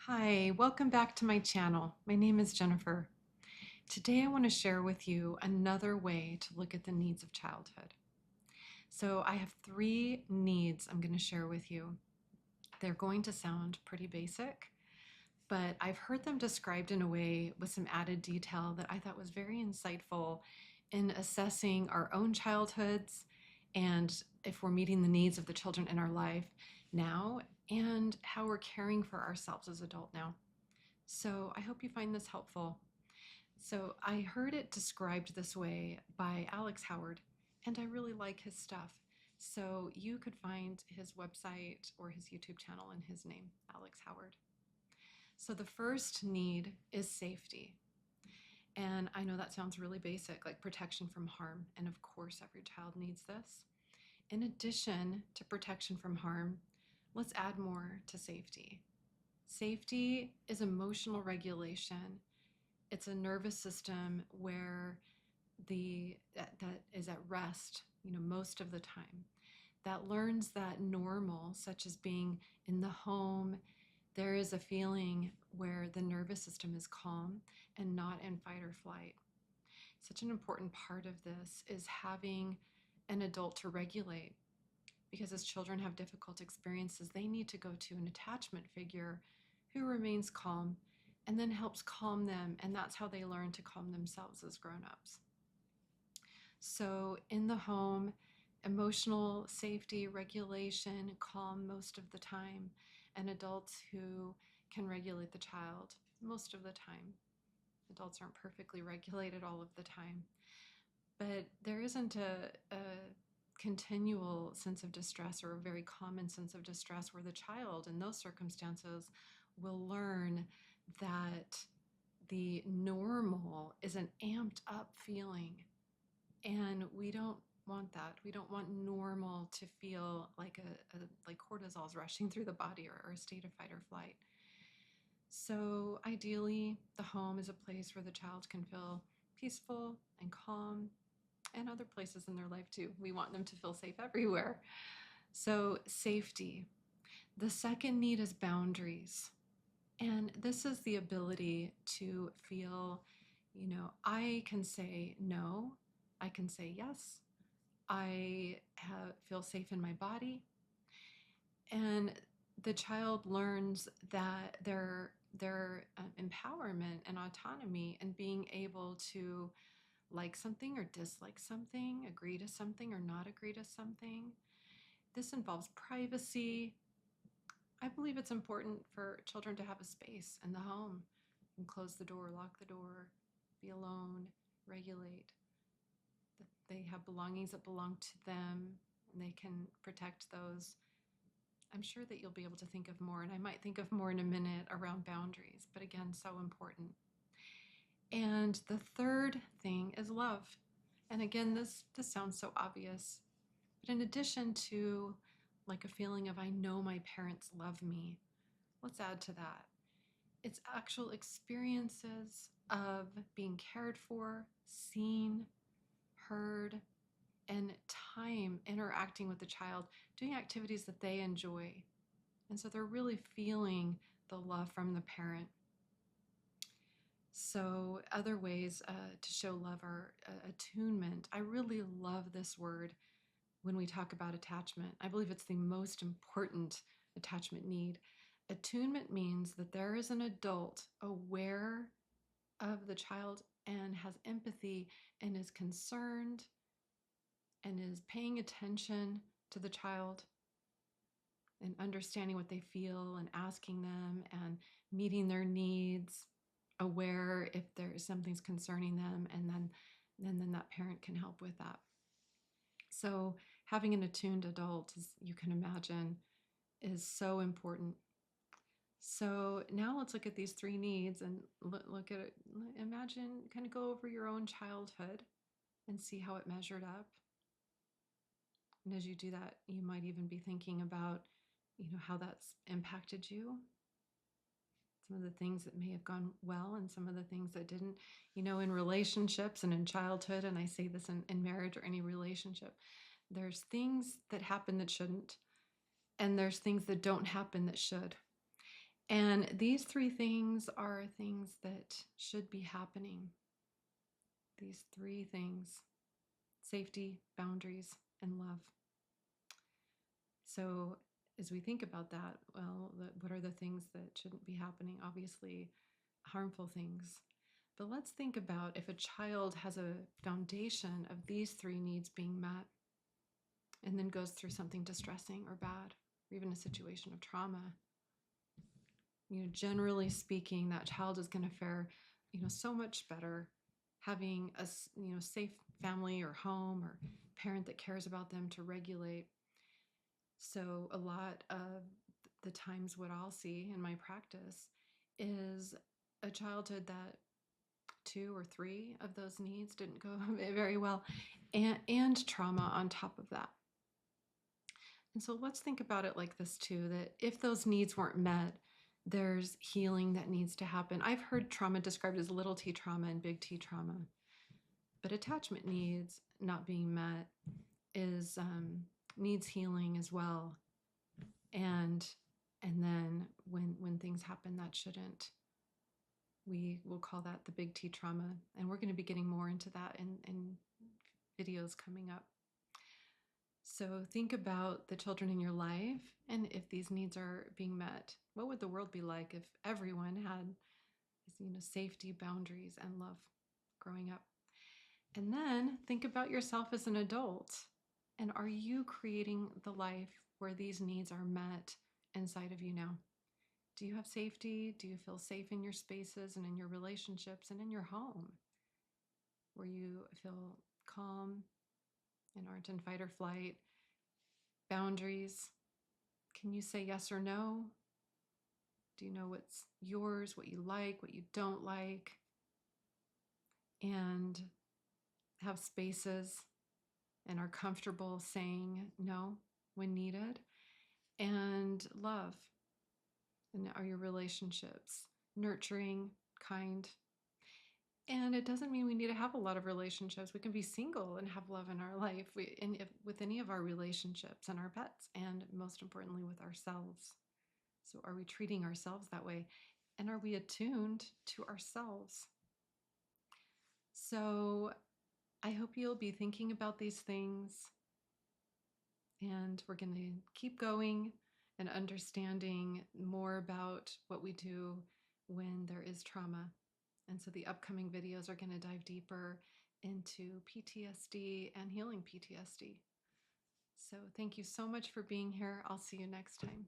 Hi, welcome back to my channel. My name is Jennifer. Today I want to share with you another way to look at the needs of childhood. So I have three needs I'm going to share with you. They're going to sound pretty basic, but I've heard them described in a way with some added detail that I thought was very insightful in assessing our own childhoods and if we're meeting the needs of the children in our life now and how we're caring for ourselves as adults now. So I hope you find this helpful. So I heard it described this way by Alex Howard, and I really like his stuff. So you could find his website or his YouTube channel in his name, Alex Howard. So the first need is safety. And I know that sounds really basic, like protection from harm. And of course, every child needs this. In addition to protection from harm, let's add more to safety. Safety is emotional regulation. It's a nervous system where that is at rest, most of the time. That learns that normal, such as being in the home, there is a feeling where the nervous system is calm and not in fight or flight. Such an important part of this is having an adult to regulate, because as children have difficult experiences, they need to go to an attachment figure who remains calm and then helps calm them, and that's how they learn to calm themselves as grown-ups. So in the home, emotional safety, regulation, calm most of the time, and adults who can regulate the child most of the time. Adults aren't perfectly regulated all of the time, but there isn't a continual sense of distress or a very common sense of distress where the child in those circumstances will learn that the normal is an amped up feeling, and we don't want that. We don't want normal to feel like like cortisol's rushing through the body, or a state of fight or flight. So ideally, the home is a place where the child can feel peaceful and calm, and other places in their life too. We want them to feel safe everywhere. So safety. The second need is boundaries. And this is the ability to feel, I can say no, I can say yes, feel safe in my body. And the child learns that their empowerment and autonomy and being able to like something or dislike something, agree to something or not agree to something. This involves privacy. I believe it's important for children to have a space in the home and close the door, lock the door, be alone, regulate. That they have belongings that belong to them and they can protect those. I'm sure that you'll be able to think of more, and I might think of more in a minute around boundaries, but again, so important. And the third thing is love. And again, this sounds so obvious, but in addition to like a feeling of I know my parents love me, let's add to that. It's actual experiences of being cared for, seen, heard, and time interacting with the child, doing activities that they enjoy. And so they're really feeling the love from the parent. So other ways to show love are attunement. I really love this word when we talk about attachment. I believe it's the most important attachment need. Attunement means that there is an adult aware of the child and has empathy and is concerned and is paying attention to the child and understanding what they feel and asking them and meeting their needs, aware if there's something's concerning them, and then that parent can help with that. So having an attuned adult, as you can imagine, is so important. So now let's look at these three needs and look at it. Imagine, kind of go over your own childhood and see how it measured up. And as you do that, you might even be thinking about, how that's impacted you. Some of the things that may have gone well and some of the things that didn't, in relationships and in childhood. And I say this in marriage or any relationship, there's things that happen that shouldn't, and there's things that don't happen that should. And these three things are things that should be happening. These three things: safety, boundaries, and love. So, as we think about that, well, what are the things that shouldn't be happening? Obviously, harmful things. But let's think about if a child has a foundation of these three needs being met and then goes through something distressing or bad, or even a situation of trauma. Generally speaking, that child is going to fare, so much better having a, safe family or home or parent that cares about them to regulate. So a lot of the times what I'll see in my practice is a childhood that two or three of those needs didn't go very well, and trauma on top of that. And so let's think about it like this too, that if those needs weren't met, there's healing that needs to happen. I've heard trauma described as little t trauma and big T trauma, but attachment needs not being met is needs healing as well. And then when things happen that shouldn't, we will call that the big T trauma. And we're going to be getting more into that in videos coming up. So think about the children in your life, and if these needs are being met, what would the world be like if everyone had, safety, boundaries, and love growing up? And then think about yourself as an adult, and are you creating the life where these needs are met inside of you now? Do you have safety? Do you feel safe in your spaces and in your relationships and in your home, where you feel calm and aren't in fight or flight? Boundaries. Can you say yes or no? Do you know what's yours, what you like, what you don't like? And have spaces and are comfortable saying no when needed. And love. And are your relationships nurturing, kind? And it doesn't mean we need to have a lot of relationships. We can be single and have love in our life, with any of our relationships and our pets, and most importantly, with ourselves. So are we treating ourselves that way? And are we attuned to ourselves? So I hope you'll be thinking about these things. And we're going to keep going and understanding more about what we do when there is trauma. And so the upcoming videos are going to dive deeper into PTSD and healing PTSD. So thank you so much for being here. I'll see you next time.